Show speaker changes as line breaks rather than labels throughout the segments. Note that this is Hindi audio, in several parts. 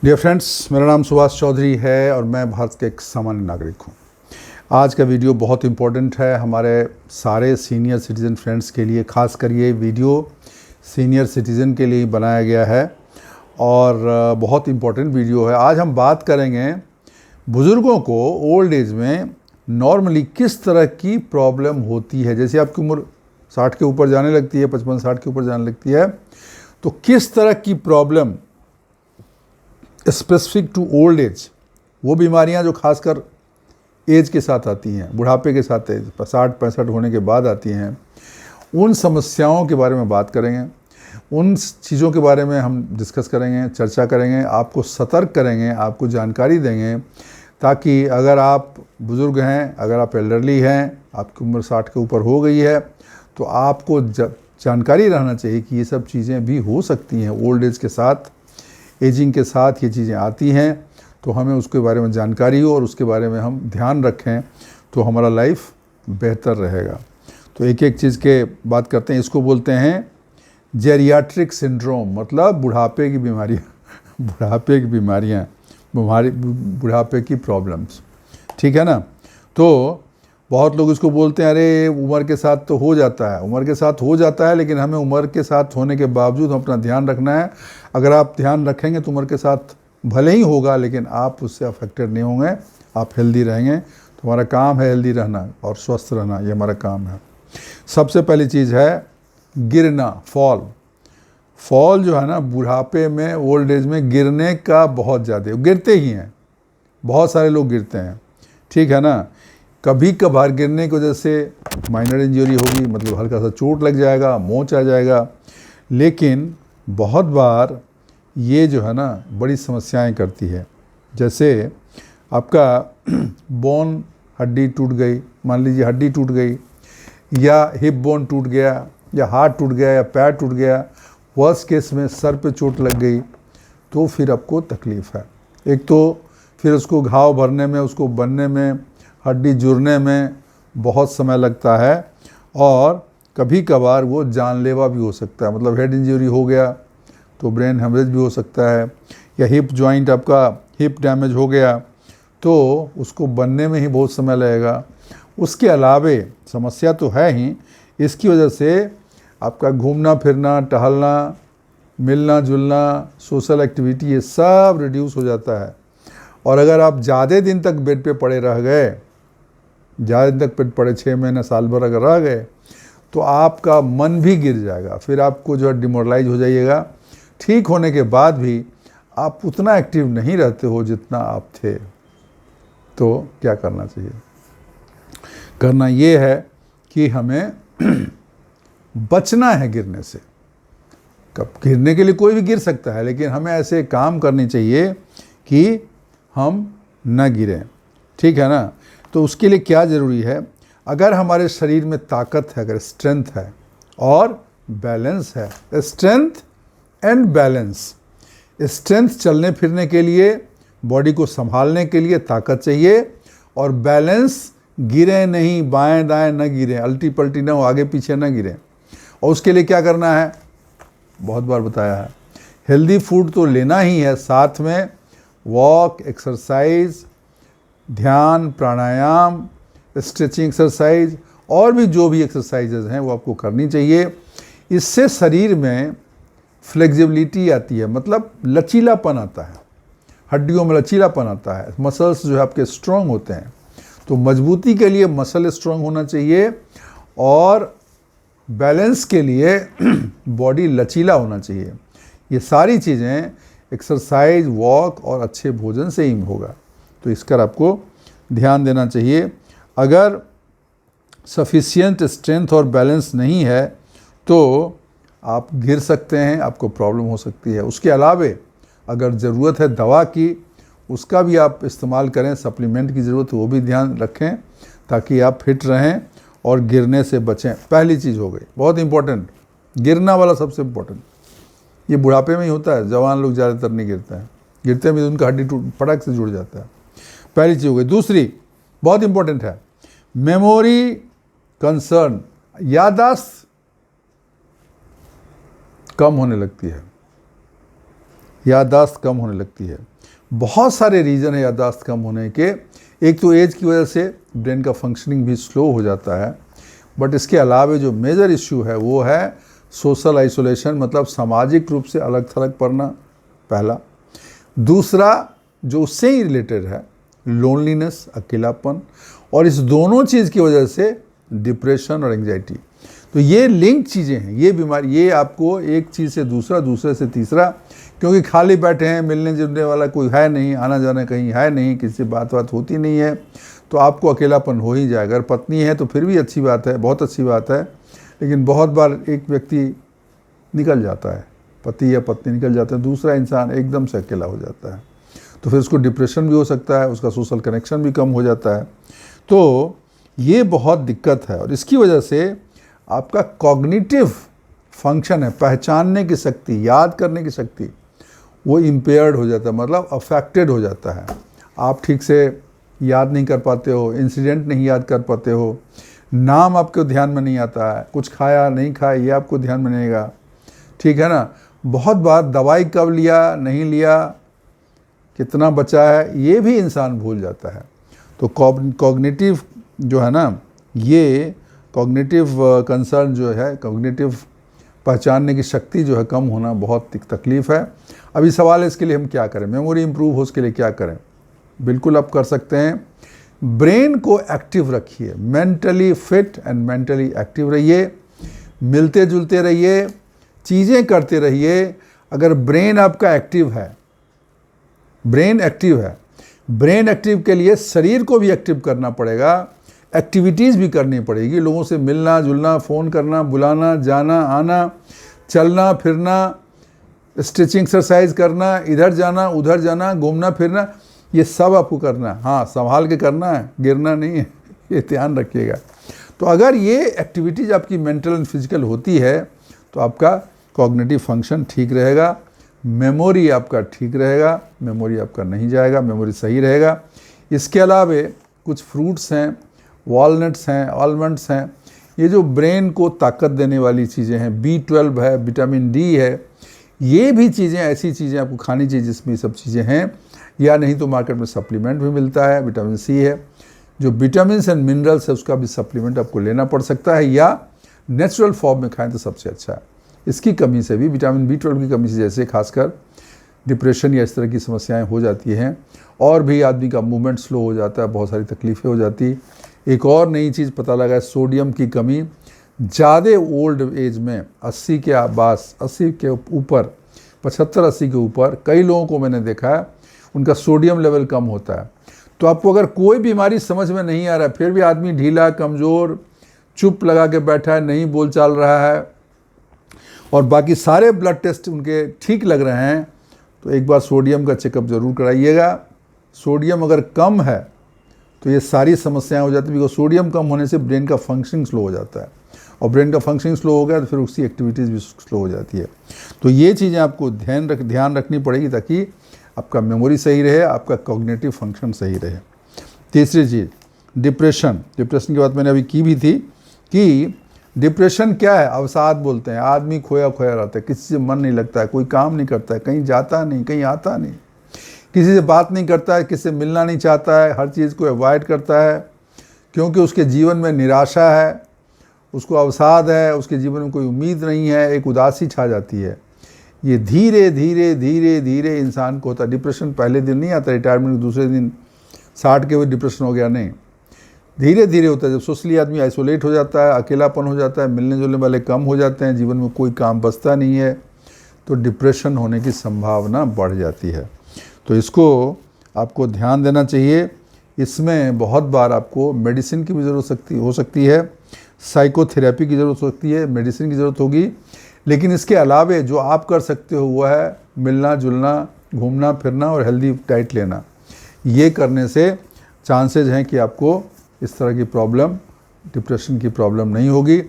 डियर फ्रेंड्स, मेरा नाम सुभाष चौधरी है और मैं भारत का एक सामान्य नागरिक हूँ। आज का वीडियो बहुत इम्पोर्टेंट है हमारे सारे सीनियर सिटीज़न फ्रेंड्स के लिए। खास कर ये वीडियो सीनियर सिटीज़न के लिए बनाया गया है और बहुत इम्पोर्टेंट वीडियो है। आज हम बात करेंगे बुज़ुर्गों को ओल्ड एज में नॉर्मली किस तरह की प्रॉब्लम होती है। जैसे आपकी उम्र 60 के ऊपर जाने लगती है, 55-60 के ऊपर जाने लगती है, तो किस तरह की problem specific to old age, वो बीमारियां जो खासकर एज के साथ आती हैं, बुढ़ापे के साथ 60-65 होने के बाद आती हैं, उन समस्याओं के बारे में बात करेंगे। उन चीज़ों के बारे में हम डिस्कस करेंगे, चर्चा करेंगे, आपको सतर्क करेंगे, आपको जानकारी देंगे, ताकि अगर आप बुज़ुर्ग हैं, अगर आप एल्डरली हैं, आपकी उम्र 60 के ऊपर हो गई है, तो आपको जानकारी रहना चाहिए कि ये सब चीज़ें भी हो सकती हैं। ओल्ड एज के साथ, एजिंग के साथ ये चीज़ें आती हैं, तो हमें उसके बारे में जानकारी हो और उसके बारे में हम ध्यान रखें, तो हमारा लाइफ बेहतर रहेगा। तो एक एक चीज़ के बात करते हैं। इसको बोलते हैं जेरियाट्रिक सिंड्रोम, मतलब बुढ़ापे की बीमारियाँ बुढ़ापे की प्रॉब्लम्स, ठीक है ना। तो बहुत लोग इसको बोलते हैं अरे उम्र के साथ तो हो जाता है, उम्र के साथ हो जाता है, लेकिन हमें उम्र के साथ होने के बावजूद हम अपना ध्यान रखना है। अगर आप ध्यान रखेंगे तो उम्र के साथ भले ही होगा, लेकिन आप उससे अफेक्टेड नहीं होंगे, आप हेल्दी रहेंगे। तो हमारा काम है हेल्दी रहना और स्वस्थ रहना, ये हमारा काम है। सबसे पहली चीज़ है गिरना, फॉल जो है ना, बुढ़ापे में, ओल्ड एज में गिरने का बहुत ज़्यादा, गिरते ही हैं, बहुत सारे लोग गिरते हैं, ठीक है ना। कभी कभार गिरने की वजह से माइनर इंजरी होगी, मतलब हल्का सा चोट लग जाएगा, मोच आ जाएगा, लेकिन बहुत बार ये जो है ना बड़ी समस्याएं करती है। जैसे आपका बोन, हड्डी टूट गई, मान लीजिए हड्डी टूट गई, या हिप बोन टूट गया, या हाथ टूट गया, या पैर टूट गया, वर्स्ट केस में सर पे चोट लग गई, तो फिर आपको तकलीफ़ है। एक तो फिर उसको घाव भरने में, उसको बनने में, हड्डी जुड़ने में बहुत समय लगता है, और कभी कभार वो जानलेवा भी हो सकता है। मतलब हेड इंजरी हो गया तो ब्रेन हेमरेज भी हो सकता है, या हिप जॉइंट, आपका हिप डैमेज हो गया तो उसको बनने में ही बहुत समय लगेगा। उसके अलावे समस्या तो है ही, इसकी वजह से आपका घूमना फिरना, टहलना, मिलना जुलना, सोशल एक्टिविटी, ये सब रिड्यूस हो जाता है। और अगर आप ज़्यादा दिन तक बेड पे पड़े रह गए, ज़्यादा दिन तक बेड पड़े, 6 महीने साल भर अगर रह गए, तो आपका मन भी गिर जाएगा, फिर आपको जो है डिमोरलाइज हो जाइएगा। ठीक होने के बाद भी आप उतना एक्टिव नहीं रहते हो जितना आप थे। तो क्या करना चाहिए? करना ये है कि हमें बचना है गिरने से। कब गिरने के लिए कोई भी गिर सकता है, लेकिन हमें ऐसे काम करनी चाहिए कि हम न गिरें, ठीक है ना। तो उसके लिए क्या ज़रूरी है? अगर हमारे शरीर में ताकत है, अगर स्ट्रेंथ है और बैलेंस है, स्ट्रेंथ एंड बैलेंस, स्ट्रेंथ चलने फिरने के लिए, बॉडी को संभालने के लिए ताकत चाहिए, और बैलेंस गिरे नहीं, बाएं दाएं न गिरें, अल्टी पल्टी ना हो, आगे पीछे न गिरें। और उसके लिए क्या करना है? बहुत बार बताया है, हेल्दी फूड तो लेना ही है, साथ में वॉक, एक्सरसाइज, ध्यान, प्राणायाम, स्ट्रेचिंग एक्सरसाइज, और भी जो भी एक्सरसाइजेज हैं वो आपको करनी चाहिए। इससे शरीर में फ्लेक्सिबिलिटी आती है, मतलब लचीलापन आता है, हड्डियों में लचीलापन आता है, मसल्स जो है आपके स्ट्रॉन्ग होते हैं। तो मजबूती के लिए मसल स्ट्रॉन्ग होना चाहिए, और बैलेंस के लिए बॉडी लचीला होना चाहिए। ये सारी चीज़ें एक्सरसाइज, वॉक और अच्छे भोजन से ही होगा। तो इसका आपको ध्यान देना चाहिए। अगर सफिशिएंट स्ट्रेंथ और बैलेंस नहीं है तो आप गिर सकते हैं, आपको प्रॉब्लम हो सकती है। उसके अलावे अगर ज़रूरत है दवा की, उसका भी आप इस्तेमाल करें, सप्लीमेंट की ज़रूरत है वो भी ध्यान रखें, ताकि आप फिट रहें और गिरने से बचें। पहली चीज़ हो गई, बहुत इंपॉर्टेंट, गिरना वाला सबसे इम्पोर्टेंट। ये बुढ़ापे में ही होता है, जवान लोग ज़्यादातर नहीं गिरते हैं, गिरते हैं भी उनका हड्डी फटक से जुड़ जाता है। पहली चीज़ हो गई। दूसरी बहुत इंपॉर्टेंट है, मेमोरी कंसर्न, याददाश्त कम होने लगती है। याददाश्त कम होने लगती है। बहुत सारे रीज़न है याददाश्त कम होने के। एक तो एज की वजह से ब्रेन का फंक्शनिंग भी स्लो हो जाता है, बट इसके अलावा जो मेजर इश्यू है वो है सोशल आइसोलेशन, मतलब सामाजिक रूप से अलग थलग पड़ना, पहला। दूसरा जो उससे ही रिलेटेड है, लोनलीनेस, अकेलापन, और इस दोनों चीज़ की वजह से डिप्रेशन और एंग्जाइटी। तो ये लिंक चीज़ें हैं, ये बीमारी, ये आपको एक चीज़ से दूसरा, दूसरे से तीसरा, क्योंकि खाली बैठे हैं, मिलने जुलने वाला कोई है नहीं, आना जाना कहीं है नहीं, किसी से बात होती नहीं है, तो आपको अकेलापन हो ही जाएगा। अगर पत्नी है तो फिर भी अच्छी बात है, बहुत अच्छी बात है, लेकिन बहुत बार एक व्यक्ति निकल जाता है, पति या पत्नी निकल जाते हैं, दूसरा इंसान एकदम से अकेला हो जाता है, तो फिर उसको डिप्रेशन भी हो सकता है, उसका सोशल कनेक्शन भी कम हो जाता है। तो ये बहुत दिक्कत है, और इसकी वजह से आपका कॉग्निटिव फंक्शन है, पहचानने की शक्ति, याद करने की शक्ति, वो इम्पेयर्ड हो जाता है, मतलब अफेक्टेड हो जाता है। आप ठीक से याद नहीं कर पाते हो, इंसिडेंट नहीं याद कर पाते हो, नाम आपको ध्यान में नहीं आता है, कुछ खाया नहीं खाया ये आपको ध्यान में नहीं आएगा, ठीक है ना। बहुत बार दवाई कब लिया, नहीं लिया, कितना बचा है, ये भी इंसान भूल जाता है। तो कॉग्निटिव जो है ना, ये कॉग्निटिव कंसर्न जो है, कॉग्निटिव पहचानने की शक्ति जो है कम होना बहुत तकलीफ़ है। अभी सवाल है इसके लिए हम क्या करें, मेमोरी इंप्रूव हो उसके लिए क्या करें। बिल्कुल आप कर सकते हैं, ब्रेन को एक्टिव रखिए, mentally fit and mentally active रहिए, मिलते जुलते रहिए, चीज़ें करते रहिए। अगर ब्रेन आपका एक्टिव है, ब्रेन एक्टिव है, ब्रेन एक्टिव के लिए शरीर को भी एक्टिव करना पड़ेगा, एक्टिविटीज़ भी करनी पड़ेगी, लोगों से मिलना जुलना, फ़ोन करना, बुलाना, जाना आना, चलना फिरना, स्ट्रेचिंग एक्सरसाइज करना, इधर जाना उधर जाना, घूमना फिरना, ये सब आपको करना है। हाँ, संभाल के करना है, गिरना नहीं है, ये ध्यान रखिएगा। तो अगर ये एक्टिविटीज़ आपकी मेंटल एंड फिजिकल होती है तो आपका कॉग्निटिव फंक्शन ठीक रहेगा, मेमोरी आपका ठीक रहेगा, मेमोरी आपका नहीं जाएगा, मेमोरी सही रहेगा। इसके अलावा कुछ फ्रूट्स हैं, वॉलनट्स हैं, आलमंड्स हैं, ये जो ब्रेन को ताकत देने वाली चीज़ें हैं, B12 है, विटामिन डी है, ये भी चीज़ें ऐसी चीज़ें आपको खानी चाहिए जिसमें सब चीज़ें हैं, या नहीं तो मार्केट में सप्लीमेंट भी मिलता है, विटामिन सी है, जो विटामिन एंड मिनरल्स है उसका भी सप्लीमेंट आपको लेना पड़ सकता है, या नेचुरल फॉर्म में खाएं तो सबसे अच्छा है। इसकी कमी से भी, विटामिन B12 की कमी से जैसे खासकर डिप्रेशन या इस तरह की समस्याएं हो जाती हैं, और भी आदमी का मूवमेंट स्लो हो जाता है, बहुत सारी तकलीफ़ें हो जाती। एक और नई चीज़ पता लगा है, सोडियम की कमी ज़्यादा ओल्ड एज में 80 के आसपास, 80 के ऊपर, 75-80 के ऊपर कई लोगों को मैंने देखा है उनका सोडियम लेवल कम होता है। तो आपको अगर कोई बीमारी समझ में नहीं आ रहा है, फिर भी आदमी ढीला, कमज़ोर, चुप लगा के बैठा है, नहीं बोल चाल रहा है, और बाकी सारे ब्लड टेस्ट उनके ठीक लग रहे हैं, तो एक बार सोडियम का चेकअप ज़रूर कराइएगा। सोडियम अगर कम है तो ये सारी समस्याएं हो जाती है, बिकॉज सोडियम कम होने से ब्रेन का फंक्शनिंग स्लो हो जाता है, और ब्रेन का फंक्शनिंग स्लो हो गया तो फिर उसकी एक्टिविटीज़ भी स्लो हो जाती है। तो ये चीज़ें आपको ध्यान रखनी पड़ेगी ताकि आपका मेमोरी सही रहे, आपका कॉग्निटिव फंक्शन सही रहे। तीसरी चीज़, डिप्रेशन की बात मैंने अभी की भी थी कि डिप्रेशन क्या है, अवसाद बोलते हैं। आदमी खोया खोया रहता है, किसी से मन नहीं लगता है, कोई काम नहीं करता है, कहीं जाता नहीं, कहीं आता नहीं, किसी से बात नहीं करता है, किसी से मिलना नहीं चाहता है, हर चीज़ को अवॉइड करता है, क्योंकि उसके जीवन में निराशा है, उसको अवसाद है, उसके जीवन में कोई उम्मीद नहीं है, एक उदासी छा जाती है। ये धीरे धीरे धीरे धीरे इंसान को होता है। डिप्रेशन पहले दिन नहीं आता, रिटायरमेंट के दूसरे दिन 60 के हुए डिप्रेशन हो गया, नहीं, धीरे धीरे होता है। जब सोशली आदमी आइसोलेट हो जाता है, अकेलापन हो जाता है, मिलने जुलने वाले कम हो जाते हैं, जीवन में कोई काम बचता नहीं है, तो डिप्रेशन होने की संभावना बढ़ जाती है। तो इसको आपको ध्यान देना चाहिए। इसमें बहुत बार आपको मेडिसिन की भी ज़रूरत हो सकती है, साइकोथेरेपी की ज़रूरत हो सकती है, मेडिसिन की ज़रूरत होगी। लेकिन इसके अलावे जो आप कर सकते हो वो है मिलना जुलना, घूमना फिरना और हेल्दी डाइट लेना। ये करने से चांसेज हैं कि आपको इस तरह की प्रॉब्लम, डिप्रेशन की प्रॉब्लम नहीं होगी।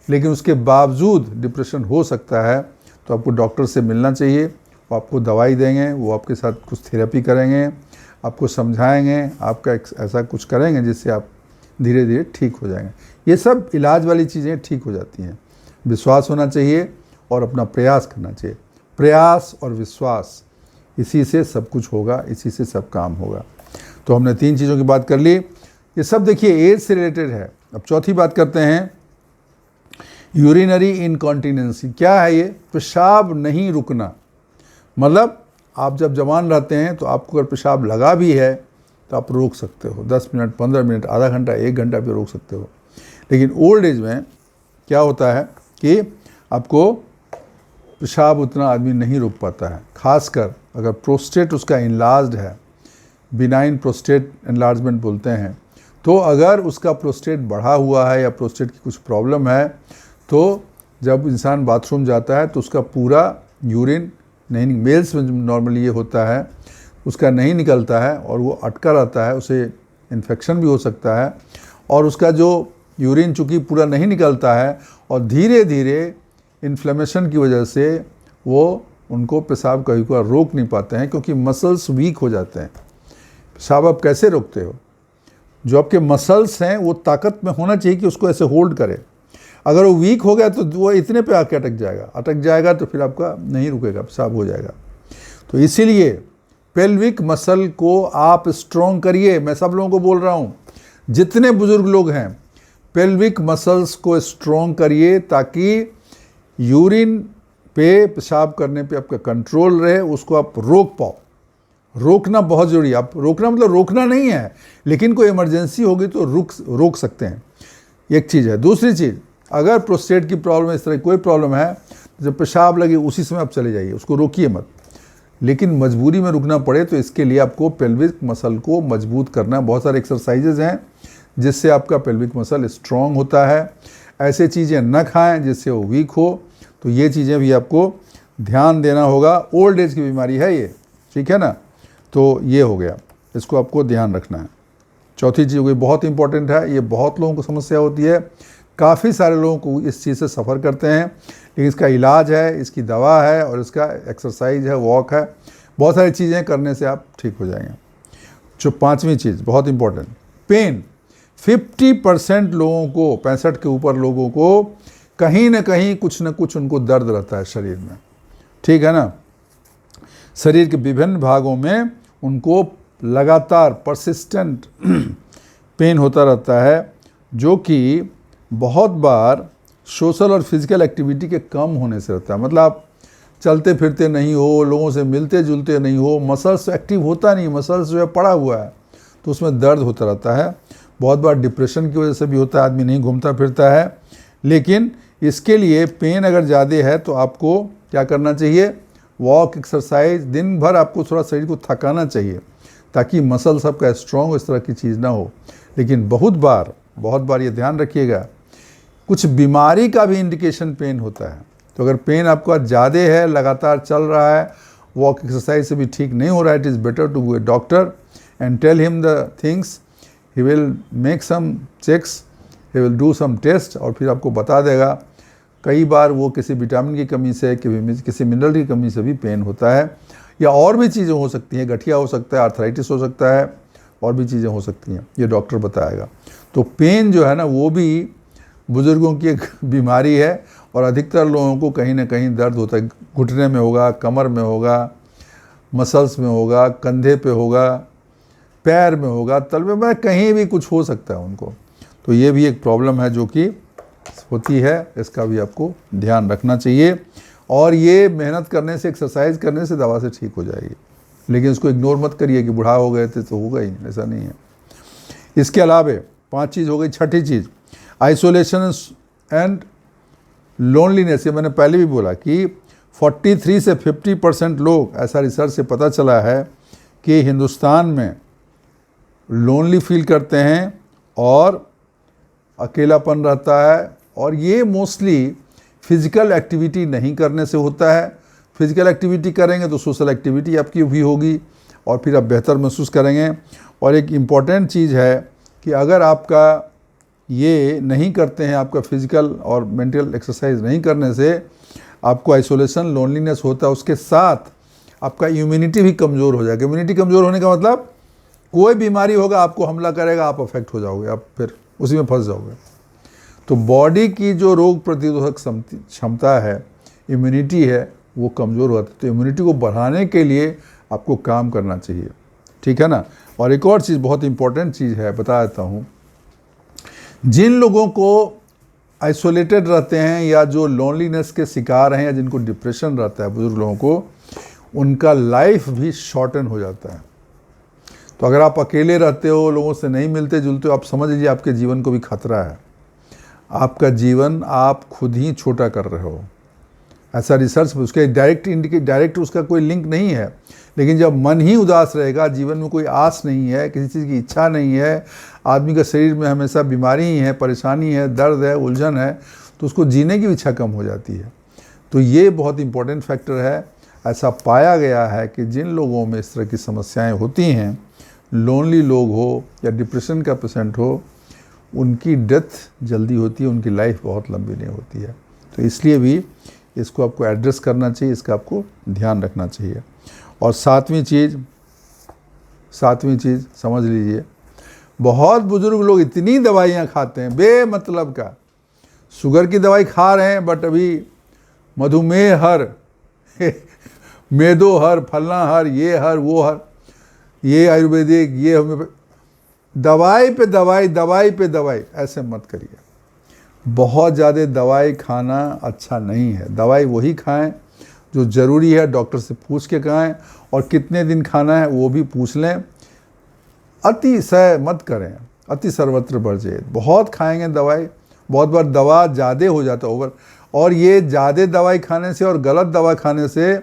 लेकिन उसके बावजूद डिप्रेशन हो सकता है तो आपको डॉक्टर से मिलना चाहिए, वो आपको दवाई देंगे, वो आपके साथ कुछ थेरेपी करेंगे, आपको समझाएंगे, आपका ऐसा कुछ करेंगे जिससे आप धीरे धीरे ठीक हो जाएंगे। ये सब इलाज वाली चीज़ें ठीक हो जाती हैं। विश्वास होना चाहिए और अपना प्रयास करना चाहिए। प्रयास और विश्वास इसी से सब कुछ होगा, इसी से सब काम होगा। तो हमने 3 चीज़ों की बात कर ली। ये सब देखिए एज से रिलेटेड है। अब चौथी बात करते हैं, यूरिनरी इनकॉन्टिनेंसी। क्या है ये? पेशाब नहीं रुकना। मतलब आप जब जवान रहते हैं तो आपको अगर पेशाब लगा भी है तो आप रोक सकते हो, 10 मिनट, 15 मिनट, आधा घंटा, 1 घंटा भी रोक सकते हो। लेकिन ओल्ड एज में क्या होता है कि आपको पेशाब उतना आदमी नहीं रोक पाता है, खासकर अगर प्रोस्टेट उसका इनलार्ज्ड है, बिनाइन प्रोस्टेट एनलार्जमेंट बोलते हैं। तो अगर उसका प्रोस्टेट बढ़ा हुआ है या प्रोस्टेट की कुछ प्रॉब्लम है, तो जब इंसान बाथरूम जाता है तो उसका पूरा यूरिन नहीं, मेल्स में नॉर्मली ये होता है, उसका नहीं निकलता है और वो अटका रहता है, उसे इन्फेक्शन भी हो सकता है। और उसका जो यूरिन चूँकि पूरा नहीं निकलता है और धीरे धीरे इन्फ्लेमेशन की वजह से वो उनको पेशाब कभी कभार रोक नहीं पाते हैं, क्योंकि मसल्स वीक हो जाते हैं। पेशाब आप कैसे रोकते हो? जो आपके मसल्स हैं वो ताकत में होना चाहिए कि उसको ऐसे होल्ड करे। अगर वो वीक हो गया तो वो इतने पे आके अटक जाएगा तो फिर आपका नहीं रुकेगा, पेशाब हो जाएगा। तो इसीलिए पेल्विक मसल को आप स्ट्रॉन्ग करिए। मैं सब लोगों को बोल रहा हूँ, जितने बुजुर्ग लोग हैं, पेल्विक मसल्स को स्ट्रॉन्ग करिए ताकि यूरिन पे, पेशाब करने पे आपका कंट्रोल रहे, उसको आप रोक पाओ। रोकना बहुत ज़रूरी है। आप रोकना मतलब रोकना नहीं है, लेकिन कोई इमरजेंसी होगी तो रोक सकते हैं। एक चीज़ है। दूसरी चीज़, अगर प्रोस्टेट की प्रॉब्लम है, इस तरह की कोई प्रॉब्लम है, जब पेशाब लगे उसी समय आप चले जाइए, उसको रोकिए मत। लेकिन मजबूरी में रुकना पड़े तो इसके लिए आपको पेल्विक मसल को मजबूत करना है। बहुत सारे एक्सरसाइजेज हैं जिससे आपका पेल्विक मसल स्ट्रॉन्ग होता है। ऐसे चीज़ें न खाएं जिससे वो वीक हो। तो ये चीज़ें भी आपको ध्यान देना होगा। ओल्ड एज की बीमारी है ये, ठीक है ना? तो ये हो गया, इसको आपको ध्यान रखना है। चौथी चीज़ हो गई, बहुत इंपॉर्टेंट है, ये बहुत लोगों को समस्या होती है, काफ़ी सारे लोगों को इस चीज़ से सफ़र करते हैं, लेकिन इसका इलाज है, इसकी दवा है और इसका एक्सरसाइज है, वॉक है, बहुत सारी चीज़ें करने से आप ठीक हो जाएंगे। जो 5वीं चीज़ बहुत इंपॉर्टेंट, पेन। 50% लोगों को, 65 के ऊपर लोगों को कहीं ना कहीं कुछ ना कुछ उनको दर्द रहता है शरीर में, ठीक है ना? शरीर के विभिन्न भागों में उनको लगातार परसिस्टेंट पेन होता रहता है, जो कि बहुत बार सोशल और फिजिकल एक्टिविटी के कम होने से रहता है। मतलब आप चलते फिरते नहीं हो, लोगों से मिलते जुलते नहीं हो, मसल्स एक्टिव होता नहीं, मसल्स जो है पड़ा हुआ है, तो उसमें दर्द होता रहता है। बहुत बार डिप्रेशन की वजह से भी होता है, आदमी नहीं घूमता फिरता है। लेकिन इसके लिए पेन अगर ज़्यादा है तो आपको क्या करना चाहिए? वॉक, एक्सरसाइज, दिन भर आपको थोड़ा शरीर को थकाना चाहिए ताकि मसल सबका स्ट्रॉन्ग हो, इस तरह की चीज़ ना हो। लेकिन बहुत बार ये ध्यान रखिएगा, कुछ बीमारी का भी इंडिकेशन पेन होता है। तो अगर पेन आपका ज़्यादा है, लगातार चल रहा है, वॉक एक्सरसाइज से भी ठीक नहीं हो रहा है, it is better to go a doctor and tell him the things. He will make some checks, he will do some test और फिर आपको बता देगा। कई बार वो किसी विटामिन की कमी से, किसी मिनरल की कमी से भी पेन होता है, या और भी चीज़ें हो सकती हैं, गठिया हो सकता है, आर्थराइटिस हो सकता है, और भी चीज़ें हो सकती हैं, ये डॉक्टर बताएगा। तो पेन जो है ना, वो भी बुज़ुर्गों की एक बीमारी है और अधिकतर लोगों को कहीं ना कहीं दर्द होता है। घुटने में होगा, कमर में होगा, मसल्स में होगा, कंधे पे होगा, पैर में होगा, तलवे में, कहीं भी कुछ हो सकता है उनको। तो ये भी एक प्रॉब्लम है जो कि होती है, इसका भी आपको ध्यान रखना चाहिए। और ये मेहनत करने से, एक्सरसाइज करने से दवा से ठीक हो जाएगी, लेकिन इसको इग्नोर मत करिए कि बूढ़ा हो गए थे तो होगा ही, ऐसा नहीं है। इसके अलावा 5 चीज़ हो गई। छठी चीज़, आइसोलेशन एंड लोनलीनेस। ये मैंने पहले भी बोला कि 43 से 50% लोग, ऐसा रिसर्च से पता चला है कि हिंदुस्तान में लोनली फील करते हैं और अकेलापन रहता है। और ये मोस्टली फिज़िकल एक्टिविटी नहीं करने से होता है। फिज़िकल एक्टिविटी करेंगे तो सोशल एक्टिविटी आपकी भी होगी और फिर आप बेहतर महसूस करेंगे। और एक इम्पॉर्टेंट चीज़ है कि अगर आपका ये नहीं करते हैं, आपका फिज़िकल और मेंटल एक्सरसाइज नहीं करने से आपको आइसोलेशन, लोनलीनेस होता है, उसके साथ आपका इम्यूनिटी भी कमज़ोर हो जाएगा। इम्यूनिटी कमज़ोर होने का मतलब कोई बीमारी होगा, आपको हमला करेगा, आप अफेक्ट हो जाओगे, आप फिर उसी में फंस जाओगे। तो बॉडी की जो रोग प्रतिरोधक क्षमता है, इम्यूनिटी है, वो कमज़ोर होती है। तो इम्यूनिटी को बढ़ाने के लिए आपको काम करना चाहिए, ठीक है ना। और एक और चीज़, बहुत इंपॉर्टेंट चीज़ है, बता देता हूँ। जिन लोगों को आइसोलेटेड रहते हैं या जो लोनलीनेस के शिकार हैं या जिनको डिप्रेशन रहता है, बुजुर्ग लोगों को, उनका लाइफ भी शॉर्टन हो जाता है। तो अगर आप अकेले रहते हो, लोगों से नहीं मिलते जुलते हो, आप समझ लीजिए आपके जीवन को भी खतरा है। आपका जीवन आप खुद ही छोटा कर रहे हो। ऐसा रिसर्च, उसके डायरेक्ट उसका कोई लिंक नहीं है, लेकिन जब मन ही उदास रहेगा, जीवन में कोई आस नहीं है, किसी चीज़ की इच्छा नहीं है, आदमी का शरीर में हमेशा बीमारी ही है, परेशानी है, दर्द है, उलझन है, तो उसको जीने की इच्छा कम हो जाती है। तो ये बहुत इंपॉर्टेंट फैक्टर है। ऐसा पाया गया है कि जिन लोगों में इस तरह की समस्याएं होती हैं, लोनली लोग हो या डिप्रेशन का पेशेंट हो, उनकी डेथ जल्दी होती है, उनकी लाइफ बहुत लंबी नहीं होती है। तो इसलिए भी इसको आपको एड्रेस करना चाहिए, इसका आपको ध्यान रखना चाहिए। और सातवीं चीज़ समझ लीजिए, बहुत बुजुर्ग लोग इतनी दवाइयाँ खाते हैं बेमतलब का। शुगर की दवाई खा रहे हैं, बट अभी मधुमेह हर मेदो हर, फलना हर, ये हर, वो हर, ये आयुर्वेदिक, ये दवाई पे दवाई, ऐसे मत करिए। बहुत ज़्यादा दवाई खाना अच्छा नहीं है। दवाई वही खाएं जो ज़रूरी है, डॉक्टर से पूछ के खाएं, और कितने दिन खाना है वो भी पूछ लें। अतिशय मत करें, अति सर्वत्र वर्जेत। बहुत खाएंगे दवाई, बहुत बार दवा ज़्यादा हो जाता है, ओवर। और ये ज़्यादा दवाई खाने से और गलत दवा खाने से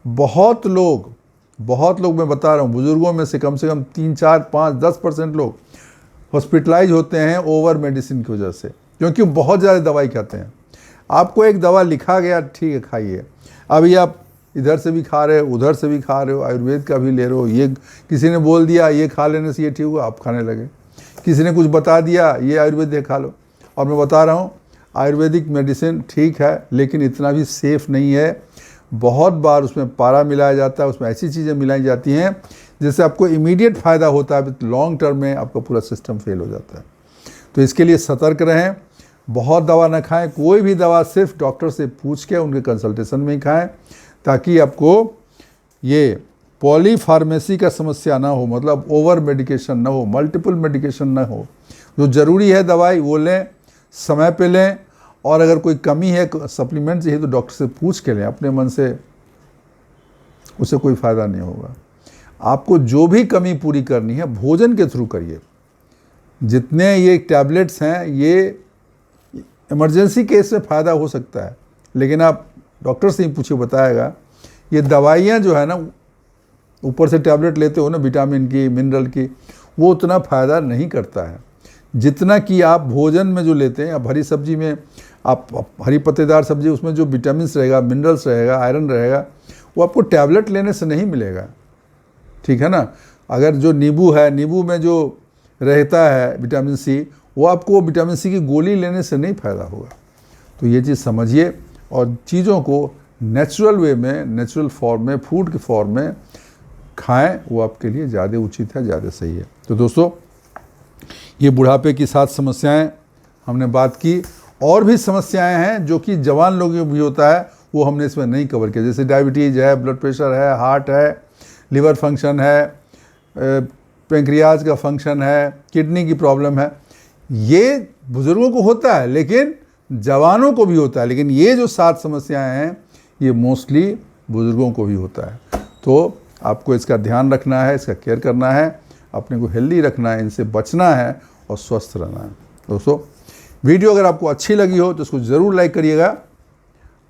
बहुत लोग मैं बता रहा हूँ, बुज़ुर्गों में से कम 3, 4, 5, 10% लोग हॉस्पिटलाइज होते हैं ओवर मेडिसिन की वजह से, क्योंकि बहुत ज़्यादा दवाई खाते हैं। आपको एक दवा लिखा गया, ठीक है खाइए। अभी आप इधर से भी खा रहे हो, उधर से भी खा रहे हो, आयुर्वेद का भी ले रहे हो, ये किसी ने बोल दिया ये खा लेने से ये ठीक हुआ, आप खाने लगे। किसी ने कुछ बता दिया ये आयुर्वेद खा लो। और मैं बता रहा हूँ, आयुर्वेदिक मेडिसिन ठीक है, लेकिन इतना भी सेफ़ नहीं है। बहुत बार उसमें पारा मिलाया जाता है, उसमें ऐसी चीज़ें मिलाई जाती हैं जिससे आपको इमीडिएट फ़ायदा होता है, लॉन्ग टर्म में आपका पूरा सिस्टम फेल हो जाता है। तो इसके लिए सतर्क रहें, बहुत दवा ना खाएं। कोई भी दवा सिर्फ डॉक्टर से पूछ के उनके कंसल्टेशन में ही खाएं, ताकि आपको ये पॉलीफार्मेसी का समस्या ना हो, मतलब ओवर मेडिकेशन ना हो, मल्टीपल मेडिकेशन ना हो। जो ज़रूरी है दवाई वो लें, समय पे लें, और अगर कोई कमी है, सप्लीमेंट चाहिए, तो डॉक्टर से पूछ के लें। अपने मन से उससे कोई फ़ायदा नहीं होगा। आपको जो भी कमी पूरी करनी है भोजन के थ्रू करिए। जितने ये टैबलेट्स हैं, ये इमरजेंसी केस में फ़ायदा हो सकता है, लेकिन आप डॉक्टर से ही पूछिए, बताएगा। ये दवाइयाँ जो है ना, ऊपर से टैबलेट लेते हो ना, विटामिन की, मिनरल की, वो उतना फ़ायदा नहीं करता है जितना कि आप भोजन में जो लेते हैं। अब हरी सब्जी में, आप हरी पत्तेदार सब्जी, उसमें जो विटामिन्स रहेगा, मिनरल्स रहेगा, आयरन रहेगा, वो आपको टैबलेट लेने से नहीं मिलेगा, ठीक है ना। अगर जो नींबू है, नींबू में जो रहता है विटामिन सी, वो आपको विटामिन सी की गोली लेने से नहीं फ़ायदा होगा। तो ये चीज़ समझिए, और चीज़ों को नेचुरल वे में, नेचुरल फॉर्म में, फूड के फॉर्म में खाएं, वो आपके लिए ज़्यादा उचित है, ज़्यादा सही है। तो दोस्तों, ये बुढ़ापे की 7 समस्याएं हमने बात की। और भी समस्याएं हैं जो कि जवान लोगों में भी होता है, वो हमने इसमें नहीं कवर किया। जैसे डायबिटीज़ है, ब्लड प्रेशर है, हार्ट है, लिवर फंक्शन है, पेंक्रियाज का फंक्शन है, किडनी की प्रॉब्लम है। ये बुज़ुर्गों को होता है, लेकिन जवानों को भी होता है। लेकिन ये जो 7 समस्याएं हैं, ये मोस्टली बुज़ुर्गों को भी होता है। तो आपको इसका ध्यान रखना है, इसका केयर करना है, अपने को हेल्दी रखना है, इनसे बचना है और स्वस्थ रहना है। दोस्तों, वीडियो अगर आपको अच्छी लगी हो तो इसको ज़रूर लाइक करिएगा।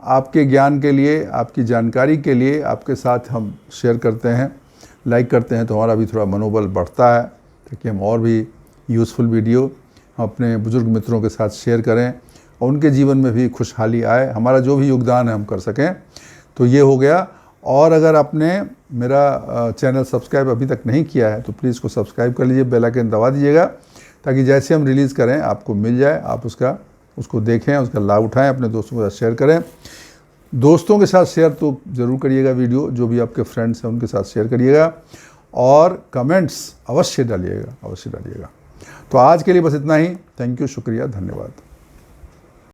आपके ज्ञान के लिए, आपकी जानकारी के लिए आपके साथ हम शेयर करते हैं, लाइक करते हैं, तो हमारा भी थोड़ा मनोबल बढ़ता है, ताकि हम और भी यूज़फुल वीडियो हम अपने बुज़ुर्ग मित्रों के साथ शेयर करें और उनके जीवन में भी खुशहाली आए। हमारा जो भी योगदान है हम कर सकें। तो ये हो गया। और अगर आपने मेरा चैनल सब्सक्राइब अभी तक नहीं किया है तो प्लीज़ को सब्सक्राइब कर लीजिए, बेल आइकन दबा दीजिएगा, ताकि जैसे हम रिलीज़ करें आपको मिल जाए, आप उसको देखें, उसका लाभ उठाएं, अपने दोस्तों के साथ शेयर करें। दोस्तों के साथ शेयर तो ज़रूर करिएगा, वीडियो जो भी आपके फ्रेंड्स हैं उनके साथ शेयर करिएगा, और कमेंट्स अवश्य डालिएगा। तो आज के लिए बस इतना ही। थैंक यू, शुक्रिया, धन्यवाद।